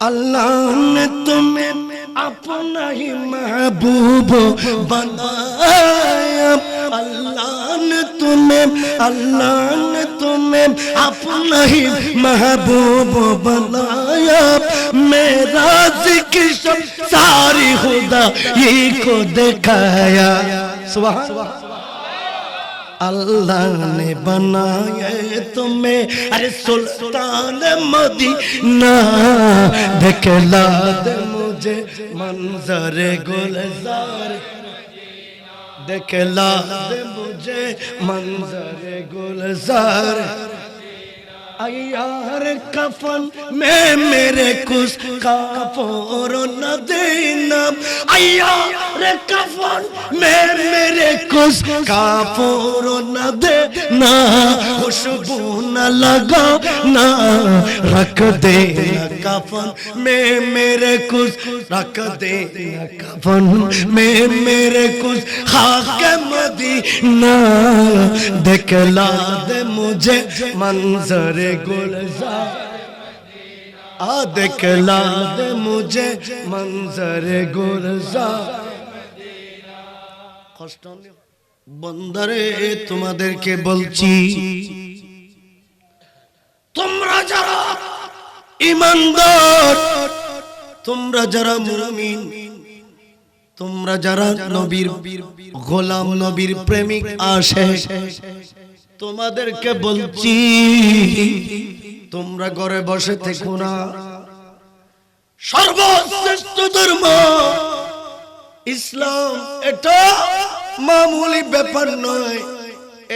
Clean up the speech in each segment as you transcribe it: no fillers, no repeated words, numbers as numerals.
अल्लाह ने तुम्हें अपना ही महबूब बनाया। अल्लाह ने तुम्हें अपना ही महबूब बनाया। मेरा जिक्र सारी खुदा ही को दिखाया। सुभान अल्लाह ने बनाया तुम्हें, अरे सुल्तान मदीना दिखला दे मुझे मंजर गुलजार, दिखला दे मुझे मंजर गुलजार। यार कफन में मेरे कुछ काफोर न देना, यार कफन में मेरे कुछ काफोर न देना। खुशबू न लगाना, रख देना कफन में मेरे कुछ, रख देना कफन में मेरे कुछ खाक मदीना। दिखला दे मुझे मंजर गुलजार, दिखला दे मुझे मंजर गुलजार। কষ্ট বন্দারে তোমাদেরকে বলছি, তোমরা যারা ঈমানদার, তোমরা যারা মুমিন, তোমরা যারা নবীর গোলাম, নবীর প্রেমিক আশিক, তোমাদেরকে বলছি তোমরা ঘরে বসে থেকো না। সর্বশ্রেষ্ঠ ধর্ম ইসলাম, এটা মামুলি ব্যাপার নয়,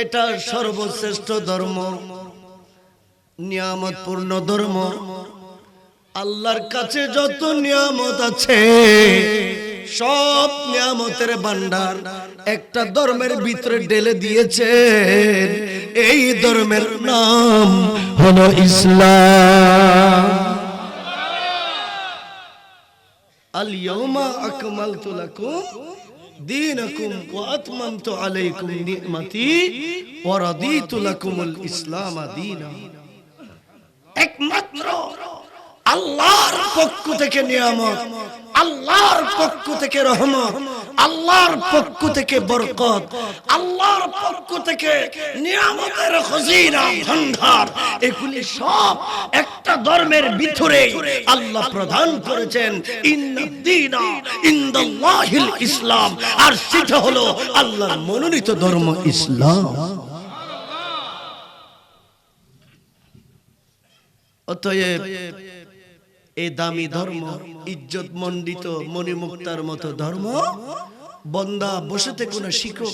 এটা সর্বশ্রেষ্ঠ ধর্ম, নিয়ামতপূর্ণ ধর্ম। আল্লাহর কাছে যত নিয়ামত আছে সব নিয়ামতের ভান্ডার একটা ধর্মের ভিতরে ঢেলে দিয়েছেন। এই ধর্মের নাম হলো ইসলাম। আল ইয়াউমা আকমালতু লাকুম দীনাকুম ওয়া আতমামতু আলাইকুম নি'মাতি ওয়া রাদিতু লাকুমুল ইসলাম দীনা। একমাত্র আল্লাহর পক্ষ থেকে নিয়ামত, আল্লাহর পক্ষ থেকে রহমত, আল্লাহর পক্ষ থেকে বরকত, আল্লাহর পক্ষ থেকে নিয়ামতের খজিনা ভান্ডার, এগুলি সব একটা ধর্মের ভিতরে আল্লাহ প্রদান করেছেন। ইন্নাদ-দীনা ইনদাল্লাহিল ইসলাম, আর সেটা হলো আল্লাহর মনোনীত ধর্ম ইসলাম। অতএব এই দামি ধর্ম, ইজ্জত মণ্ডিত মণিমুক্তার মতো ধর্ম, বন্দা বসে থেকো না, শিখো।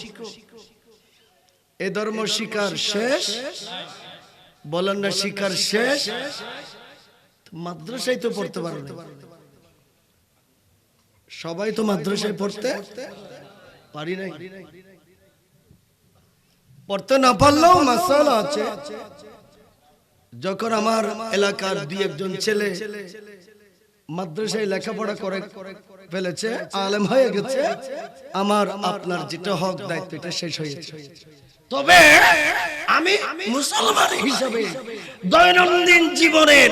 এ ধর্ম শিকার শেষ, বলেন না শিকার শেষ। মাদ্রাসায় তো পড়তে পারবে, সবাই তো মাদ্রাসায় পড়তে পারি নাই। পড়তে না পারলেও মাসালা আছে। যখন আমার এলাকার দুই একজন ছেলে মাদ্রাসায় লেখাপড়া করে ফেলেছে, আলেম হয়ে গেছে, আমার আপনার যেটা হক দায়িত্ব এটা শেষ হয়েছে। তবে আমি মুসলমান হিসেবে দৈনন্দিন জীবনের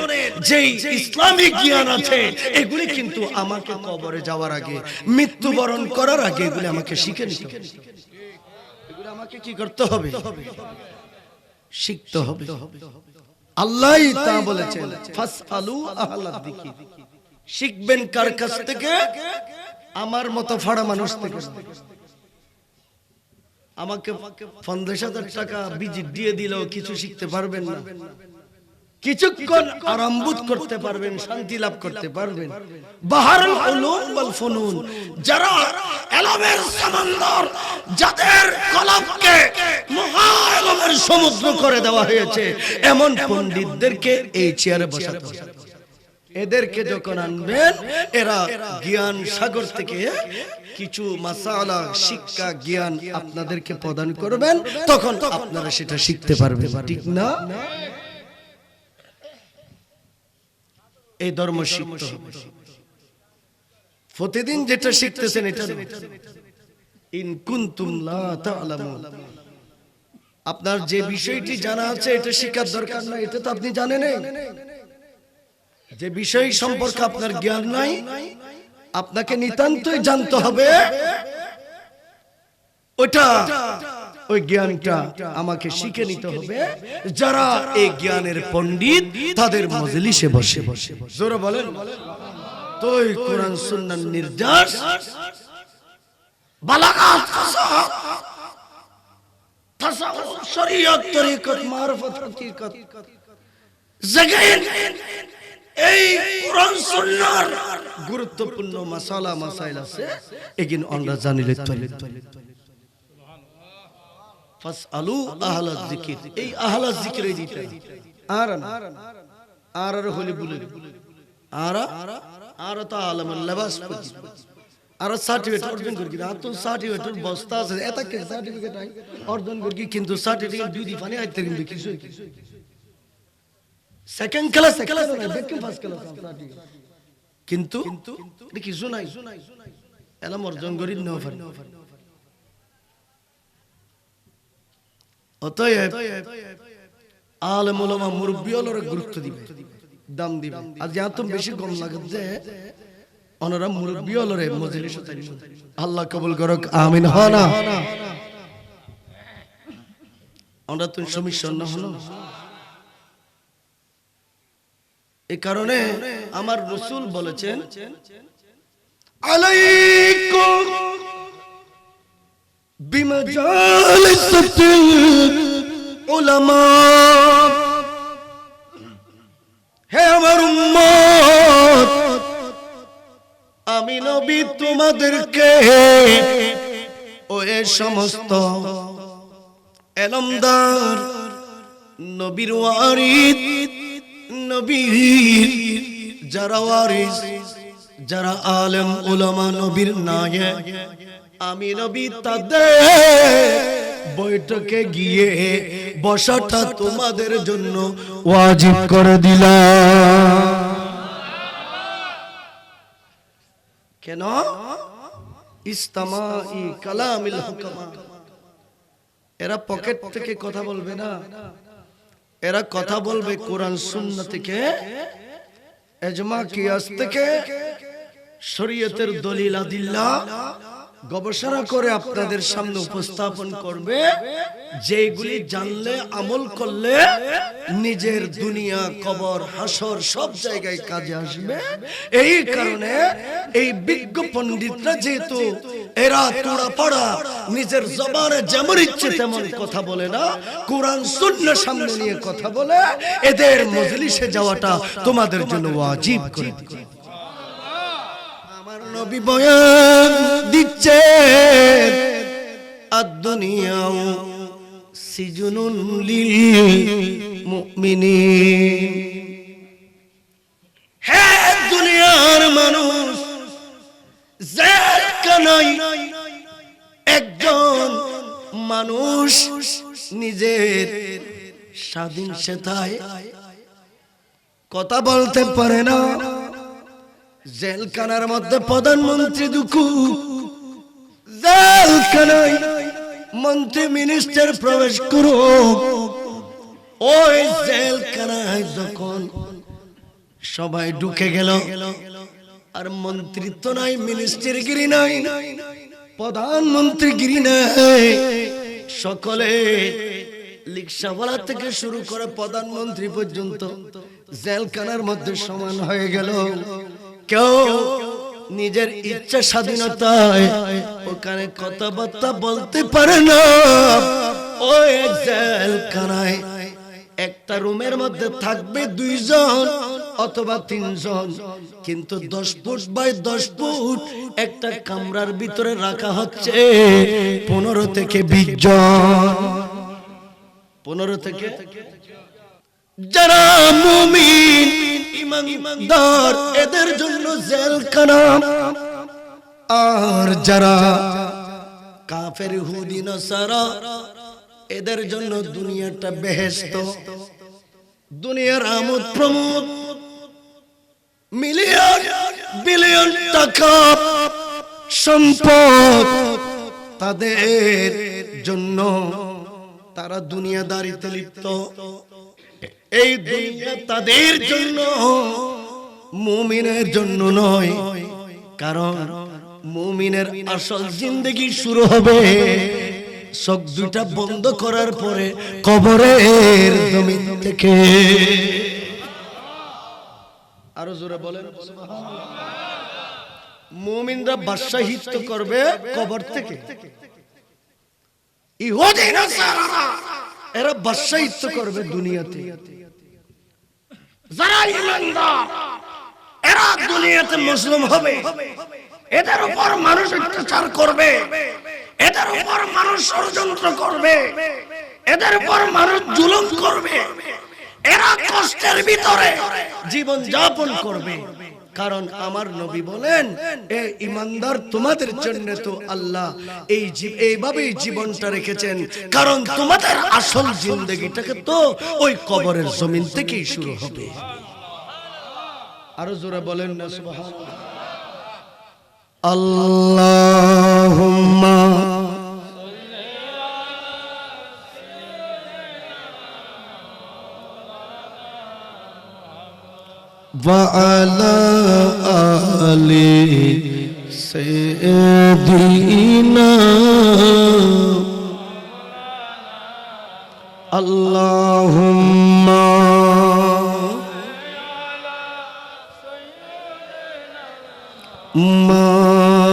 যে ইসলামিক জ্ঞান আছে এগুলি কিন্তু আমাকে কবরে যাওয়ার আগে, মৃত্যুবরণ করার আগে এগুলি আমাকে শিখে নিতে হবে। এগুলি আমাকে কি করতে হবে? শিখতে হবে। আল্লাহই তা বলেছেন, ফাসআলু আহলাদ যিকর। শিখবেন কার কাছ থেকে? আমার মতো ফাড়া মানুষ থেকে। আমাকে ৫০,০০০ টাকা ভিজিট দিয়ে দিলেও কিছু শিখতে পারবেন না। কিছুক্ষণ আরাম বোধ করতে পারবেন, শান্তি লাভ করতে পারবেন। বাহারুল উলুম ওয়াল ফুনুন, যারা ইলমের সমুদ্র, যাদের কলবকে মহা ইলমের সমুদ্র করে দেওয়া হয়েছে, এমন পণ্ডিতদেরকে এই চেয়ারে বসাতে হবে। এদেরকে যখন আনবেন, এরা জ্ঞান সাগর থেকে কিছু মাসালা, শিক্ষা, জ্ঞান আপনাদেরকে প্রদান করবেন, তখন আপনারা সেটা শিখতে পারবেন, ঠিক না? এই ধর্ম শিখতে হবে। প্রতিদিন যেটা শিখতেছেন এটা ইন কুনতুম লা তা'লামুন, আপনার যে বিষয়টি জানা আছে এটা শিখার দরকার না, এটা তো আপনি জানেন। যে বিষয় সম্পর্কে আপনার জ্ঞান নাই, আপনাকে নিতান্তই জানতে হবে ওটা, ওই জ্ঞানটা আমাকে শিখে নিতে হবে। যারা এই জ্ঞানের পণ্ডিত তাদের মজলিসে বসে বসে জোরে বলেন তো কোরআন সুন্নাহর নির্দেশ, বালাগাত, তাসাউফ, শরীয়ত, তরিকত, মারফত, হাকিকত জাগায়েন এই কোরআন সুন্নাহর গুরুত্বপূর্ণ মাসালা মাসাইল আছে, এগুলো আমরা জানিলে চলে। ফাসআলু আহলায যিকির, এই আহলায যিকিরে দিতে আর হলি বলে আর তো আলমুল লিবাস আর সার্টিফিকেট অর্জন করি না, তো সার্টিফিকেটের বস্তা আছে এতকে সার্টিফিকেট আই অর্জন করি, কিন্তু সার্টিফিকেট দুই দি ফানি আইতে কিন্তু কিছু সেকেন্ড ক্লাস দেখি ফার্স্ট ক্লাস সার্টিফিকেট, কিন্তু কিছু নাই এলাম অর্জন করি না। অতএব আলেম ওলামা মুরব্বি ওলরে গুরুত্ব দিবে, দাম দিবে। আজ এত বেশি কম লাগছে ওনারা মুরব্বি ওলরে মজলিসে তাই, আল্লাহ কবুল করুক, আমিন। হনা আমরা তো সমস্যা না হলো, এই কারণে আমার রাসূল বলেছেন আলাইকুম বিমাজালিসিল উলামা, হে আমার উম্মত, আমি নবী তোমাদেরকে ওই সমস্ত এলমদার, নবীর ওয়ারিস, নবীর যারা ওয়ারিস, যারা আলেম উলামা, নবীর নায়েব, আমি নবী তাদের বৈঠকে গিয়ে বসাটা তোমাদের জন্য ওয়াজিব করে দিলাম। কেন? ইস্তামাই কালামিল হুকামা, এরা পকেট থেকে কথা বলবে না, এরা কথা বলবে কোরআন সুন্নাহ থেকে, ইজমা কিয়াস থেকে, শরীয়তের দলিল আদিল্লাহ গবেষণা করে আপনাদের সামনে উপস্থাপন করবে, যেগুলি জানলে আমল করলে নিজের দুনিয়া, কবর, হাসর সব জায়গায় কাজে আসবে। এই কারণে এই বিজ্ঞ পণ্ডিতরা যেহেতু এরা তোড়া পড়া নিজের জবানে যেমন ইচ্ছে তেমন কথা বলে না, কোরআন সুন্নাহ সামনে নিয়ে কথা বলে, এদের মজলিসে যাওয়াটা তোমাদের জন্য ওয়াজিব করে দিয়েছে। নবী বয়ান দিচ্ছে আদ-দুনিয়াউ সিজনুন লিল মুমিনিন, হে দুনিয়ার মানুষ, জেলখানায় একজন মানুষ নিজের স্বাধীন চেতায় কথা বলতে পারে না, জেলখানার মধ্যে প্রধানমন্ত্রী দুঃখু, জেলখানায় মন্ত্রী মিনিস্টার প্রবেশ করো, ওই জেলখানায় যখন সবাই ঢুকে গেল, আর মন্ত্রিত্ব নাই, মিনিস্টারগিরি নাই, প্রধানমন্ত্রীগিরি নাই, সকলে রিকশাওয়ালা থেকে শুরু করে প্রধানমন্ত্রী পর্যন্ত জেলখানার মধ্যে সমান হয়ে গেল। কেউ নিজের ইচ্ছা স্বাধীনতায় ওখানে কথাবার্তা বলতে পারে না। ওই জেলখানায় একটা রুমের মধ্যে থাকবে 2 জন অথবা 3 জন, কিন্তু 10 ফুট বাই 10 ফুট একটা কামরার ভিতরে রাখা হচ্ছে 15 থেকে 20 জন। 15 থেকে, যারা মুমিন ইমানদার এদের জন্য জেলখানা, আর যারা কাফের ইহুদি নাসারা এদের জন্য দুনিয়াটা বেহেশত, দুনিয়ার আমোদ প্রমোদ, মিলিয়ন বিলিয়ন টাকা সম্পদ তাদের জন্য, তারা দুনিয়াদারিতে লিপ্ত, এই দুনিয়া তাদের জন্য মুমিনের জন্য নয়, কারণ মুমিনের আসল জিন্দেগি শুরু হবে চোখ দুইটা বন্ধ করার পরে কবরের জমিন থেকে। আরো জোরে বলেন সুবহানাল্লাহ। মুমিনরা বাদশাহিত্ব করবে কবর থেকে, ইহুদি নাসারা এরা বাদশাহিত্ব করবে দুনিয়াতে। যারা ঈমানদার এরা দুনিয়াতে মুসলিম হবে, এদের উপর মানুষ অত্যাচার করবে, এদের উপর মানুষ ষড়যন্ত্র করবে, এদের উপর মানুষ জুলুম করবে, এরা কষ্টের ভিতরে জীবন যাপন করবে। কারণ আমার নবী বলেন, এ ঈমানদার তোমাদের জন্য তো আল্লাহ এইভাবেই জীবনটা রেখেছেন, কারণ তোমাদের আসল জিন্দেগিটাকে তো ওই কবরের জমিন থেকেই শুরু হবে। আরো জোরে বলেন না সুবহানাল্লাহ। আল্লাহুম্মা ওয়া আলা আলি সাইয়্যিদিনা আল্লাহুম্মা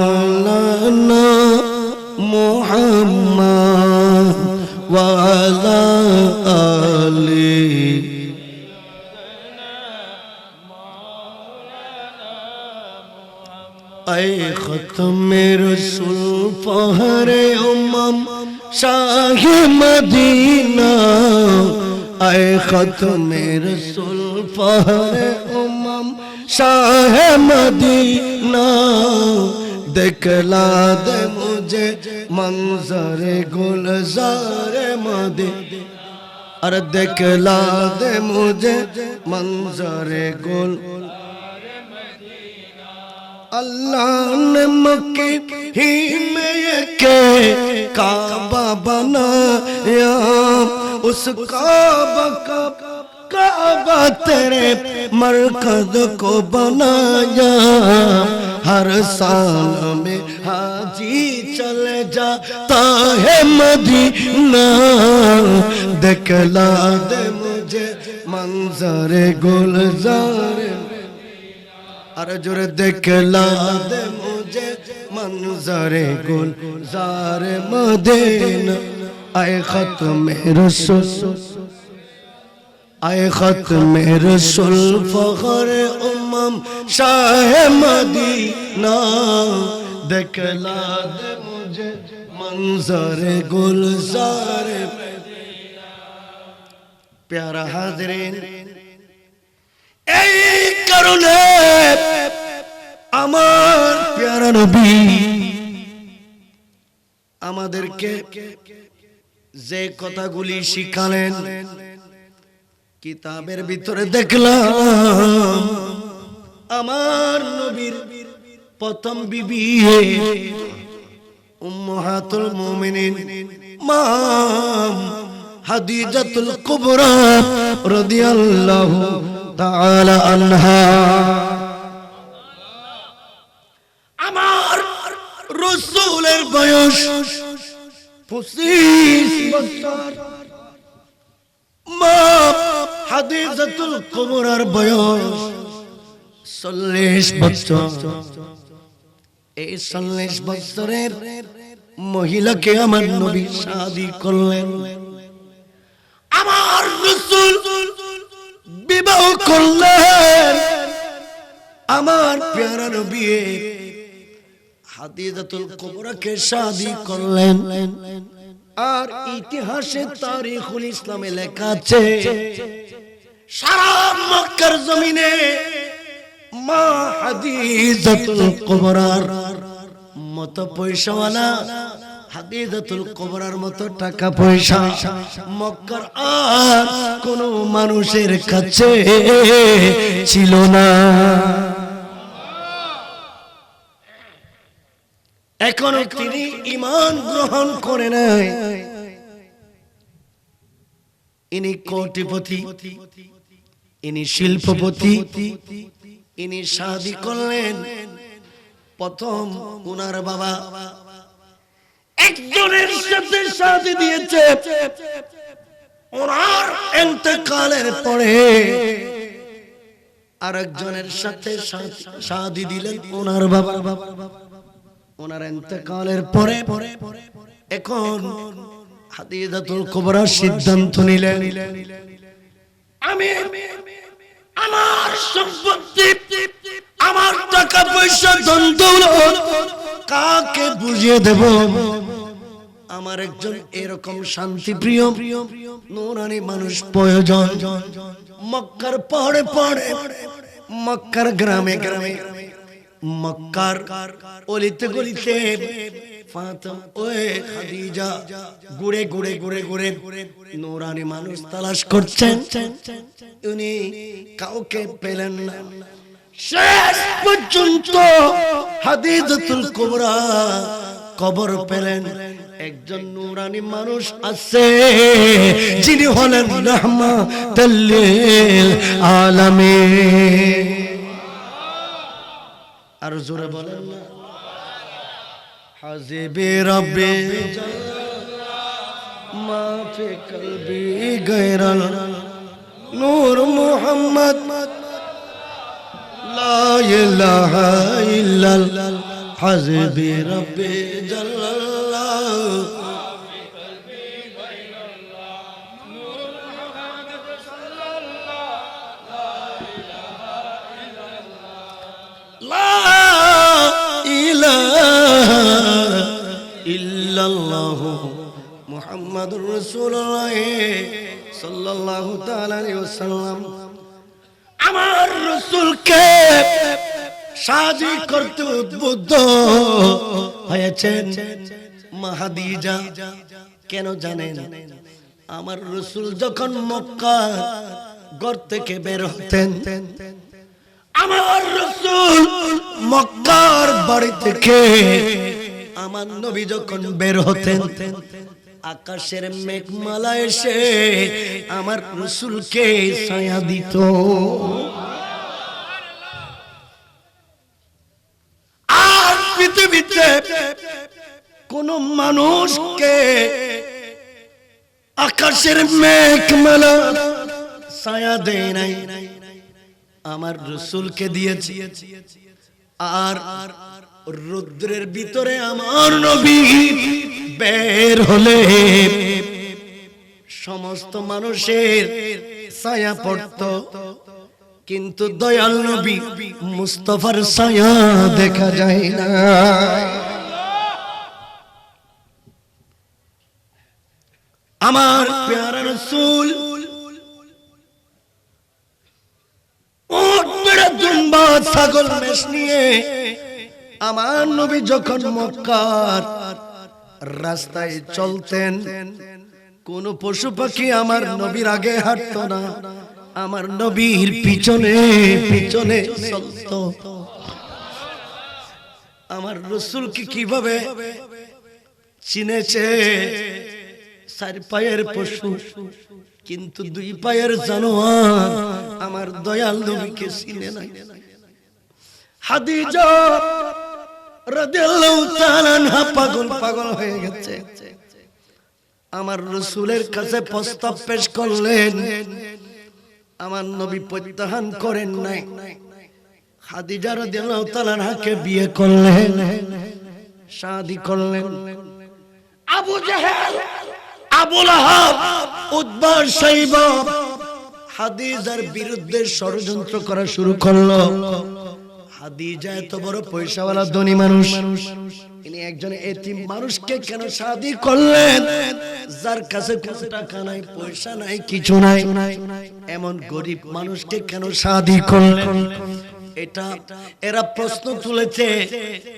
মাওলানা মুহাম্মদ ওয়া আলা আলি আয়ে খতমে রসুল ফহরে উম্মম শাহে মদিনা, আয়ে খতমে রসুল ফহরে উম্মম শাহে মদিনা, দেখলা দে মুझे मंजरे गुलजार मदीना, अरे देखला दे मुझे मंजरे गुल। अल्लाह ने मक्के ही में के काबा बनाया, उस काबा का काबा तेरे मरकज को बनाया, हर साल में हाजी चले जाता है मदीना, देखला दे मुझे मंजरे गुलजार, अरे जोरे देखला दे मुझे मंजरे गुलजार मदीना, आए खत्म रसूल, आए खत्म रसूल फखरे उम्मम शाह मदीना, देखला दे मुझे मंजरे गुलजार मदीना। प्यारा हाज़रीन, এই কারণে আমার প্যারা নবী আমাদেরকে যে কথাগুলি শিখালেন কিতাবের ভিতরে দেখলাম, আমার নবীর প্রথম বিবি উম্মাহাতুল মুমিনিন মা হাদিজাতুল কুবরা রাদিয়াল্লাহু তাআলা আনহা, আমার রাসূলের বয়স 25 বছর, মা হাদিজাতুল কুবরার বয়স 40 বছর। এই 40 বছরের মহিলাকে আমার নবী শাদী করলেন, আমার রাসূল বিবাহ করলেন, আমার প্যারা নবী হাদিজাতুল কুবরাকে শাদী করলেন। আর ইতিহাসে তারিখুল ইসলামে লেখা আছে, সারা মক্কার জমিনে মা হাদিজাতুল কুবরার মতো পয়সাওয়ালা, হাদিজাতুল কুবরার মতো টাকা পয়সা মক্কার আর কোন মানুষের কাছে ছিল না। এখনো তিনি ঈমান গ্রহণ করে নাই। ইনি কোটিপতি, ইনি শিল্পপতি, ইনি শাদী করলেন। প্রথম উনার বাবা একজনের সাথে শাদী দিয়েছে, ওনার ইন্তেকালের পরে আরেকজনের সাথে শাদী দিলেন ওনার বাবা। ওনার ইন্তেকালের পরে এখন খাদিজাতুল কুবরা সিদ্ধান্ত নিলেন, আমি আমার সম্পত্তি, আমার টাকা পয়সা, ধন দৌলত কাকে বুঝিয়ে দেব? আমার একজন এরকম শান্তিপ্রিয় নূরানি মানুষ প্রয়োজন। মক্কার পাহাড়ে পাহাড়ে, মক্কার গ্রামে গ্রামে, মক্কার অলিতে গলিতে ফাতেমা ওয়ে খাদিজা ঘুরে ঘুরে ঘুরে ঘুরে নূরানি মানুষ তালাশ করছেন, উনি কাউকে পেলেন না। শেষ পর্যন্ত খাদিজাতুল কুবরা কবর পেলেন। একজন নূরানি মানুষ আছে, যিনি হলেন রাহমাতুল লিল আলামিন। আর জোরে বলেন না, হাজিবে রব্বে মা ফি কলবি গায়রাল নূর মুহাম্মদ লা ইলাহা ইল্লাল্লাহ হাজিবে রব্বে জাল্লাল্লাহ ফি কলবি গায়রাল্লাহ নূর মুহাম্মদ সাল্লাল্লাহ লা ইলাহা ইল্লাল্লাহ লা ইলাহা ইল্লাল্লাহ মুহাম্মাদুর রাসূলুল্লাহ সাল্লাল্লাহু তাআলা আলাইহি ওয়াসাল্লাম। আমার রাসূলকে শাদী করতে উদ্বুদ্ধ হয়েছেন মা খাদিজা। কেন জানেন? আমার রাসূল যখন মক্কা ঘর থেকে বের হতেন, আমার রাসূল মক্কার বাড়ি থেকে আমার নবী যখন বের হতেন, আকাশের মেঘমালা এসে আমার রাসূলকে ছায়া দিত। আর পৃথিবীতে কোন মানুষকে আকাশের মেঘমালা ছায়া দেয় নাই, আমার রাসূলকে দিয়েছি। আর রৌদ্রের ভিতরে আমার নবী বের হলে সমস্ত মানুষের ছায়া পড়ত, কিন্তু দয়াল নবী মুস্তাফার ছায়া দেখা যায় না। আমার প্যারা রাসূল দুম্বা ছাগল মেষ নিয়ে আমার নবী যখন মক্কার রাস্তায় চলতেন, কোন পশু পাখি আমার নবীর আগে হাঁটতো না, আমার নবীর পিছনে পিছনে চলতো। আমার রাসূলকে কিভাবে চিনেছে? চার পায়ের পশু, কিন্তু দুই পায়ের জানোয়ার আমার দয়াল নবীকে চিনে নাই। খাদিজা রাদিয়াল্লাহু তাআলা আনহা পাগল পাগল হয়ে গেছে। আমার রাসূলের কাছে প্রস্তাব পেশ করলেন, আমার নবী প্রত্যাখ্যান করেন নাই। খাদিজা রাদিয়াল্লাহু তাআলা আনহাকে বিয়ে করলেন, শাদী করলেন। আবু জাহেল, আবু লাহাব, উতবা, শাইবা খাদিজার বিরুদ্ধে ষড়যন্ত্র করা শুরু করলো। খাদিজা এত বড় পয়সাওয়ালা ধনী মানুষ, ইনি একজন এতিম মানুষকে কেন শাদী করলেন? যার কাছে কোনো টাকা নাই, পয়সা নাই, কিছু নাই, এমন গরিব মানুষকে কেন শাদী করলেন? এটা এরা প্রশ্ন তুলেছে।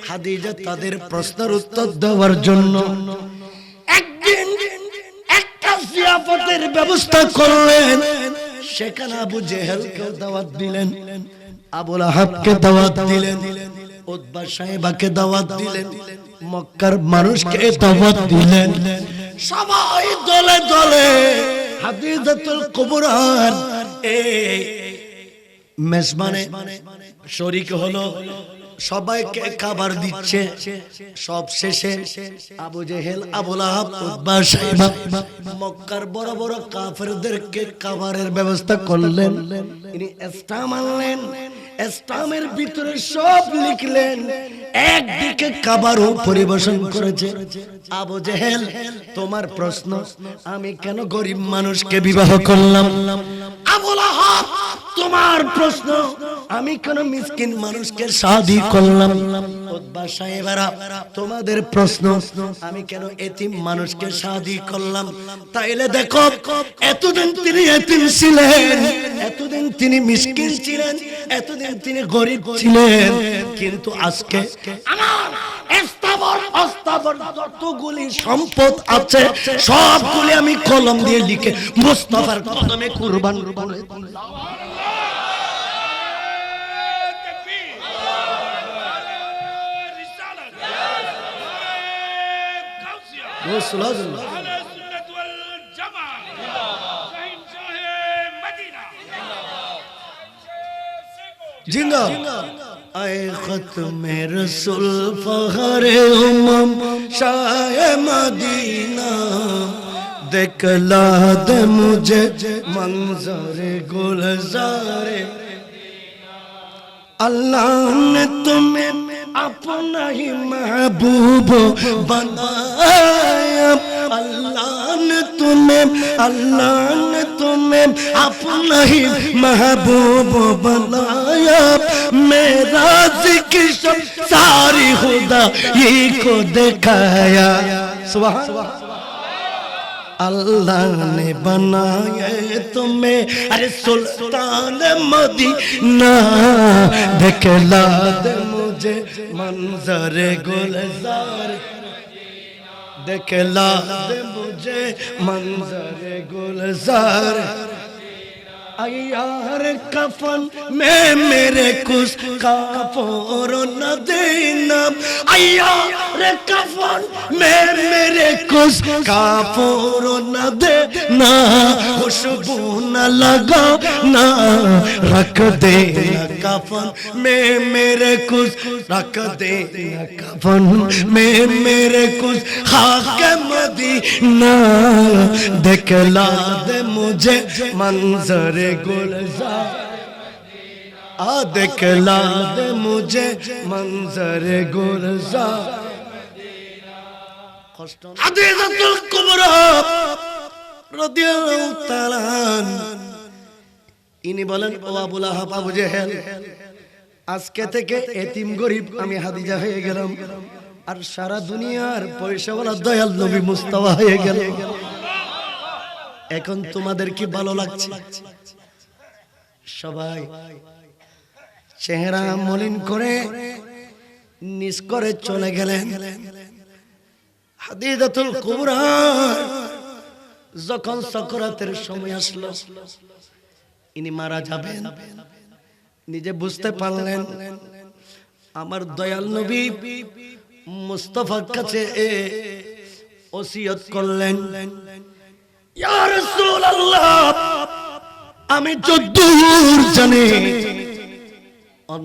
খাদিজা তাদের প্রশ্নের উত্তর দেওয়ার জন্য একদিন একটা জিয়াফতের ব্যবস্থা করলেন। সেখানে আবু জেহেলকে দাওয়াত দিলেন, আবু লাহাবকে দাওয়াত দিলেন, উতবা সাহেবাকে দাওয়াত দিলেন, মক্কার মানুষকে দাওয়াত দিলেন। সবাই দলে দলে খাদিজাতুল কুবরার এই মেজবানে শরীক হলো, সবাইকে খাবার দিচ্ছে। সব শেষে আবু জেহেল, আবু লাহাব, উতবা, শাইবা মক্কার বড় বড় কাফেরদেরকে খাবারের ব্যবস্থা করলেন। তিনি ইসলাম আনলেন, ইসলামের ভিতরে সব লিখলেন। একদিকে খাবারও পরিবেশন করেছে। আবু জেহেল, তোমার প্রশ্ন, আমি কেন গরিব মানুষকে বিবাহ করলাম? আবু লাহাব, তোমার প্রশ্ন, আমি কেন মিসকিন মানুষকে শাদী করলাম? উতবা, সাহেবেরা, তোমাদের প্রশ্ন, আমি কেন এতিম মানুষকে শাদী করলাম? তাইলে দেখো, এতদিন তিনি এতিম ছিলেন, এতদিন তিনি মিসকিন ছিলেন, এতদিন তিনি গরিব ছিলেন, কিন্তু আজকে আমার স্থাবর অস্থাবর যতগুলি সম্পদ আছে সবগুলি আমি কলম দিয়ে লিখে মুস্তাফার কদমে কুরবান করে দিলাম। जिंदा आए खत्मे रसूल फखरे उम्म शाह मदीना, दिखला दे मुझे मंजरे गुलजारे। अल्लाह ने तुम्हें अपना ही महबूब बनाया, अल्लाह ने तुम्हें अपना ही महबूब बनाया। मेरा जिक्र सारी खुदा ही को दिखाया। सुभान अल्लाह ने बनाया तुम्हें, अरे सुल्तान मदीना, दिखला दे मुझे मंजरे गुलजार, दिखला दे मुझे मंजरे गुलजार। यार कफन में मेरे कुछ काफोर न देना, यार कफन में मेरे कुछ काफोर न देना, खुशबू न लगाना, रख देना कफन में मेरे कुछ, रख देना कफन में मेरे कुछ खाक मदीना, दिखला दे मुझे मंजरे गुलजार, आ दिखला दे मुझे मंजरे गुलजार। हादिसातुल कुबरा রাদিয়াল্লাহু তাআলা ইনি বলেন, ও আবু লাহাব, আবু জেহেল, আজকে থেকে এতিম গরিব আমি হাদিজা হয়ে গেলাম, আর সারা দুনিয়ার পয়সাওয়ালা দয়াল নবী মুস্তাফা হয়ে গেল। এখন তোমাদের কি ভালো লাগছে? সবাই চেহারা মলিন করে নিজ করে চলে গেলেন। হাদিজাতুল কুবরা যখন সাকরাতের সময় আসলো, ইনি মারা যাবেন, নিজে বুঝতে পারলেন। আমার দয়াল নবী মুস্তাফার কাছে ওসিয়ত করলেন, ইয়া রাসূলুল্লাহ, আমি যদ্দূর জানি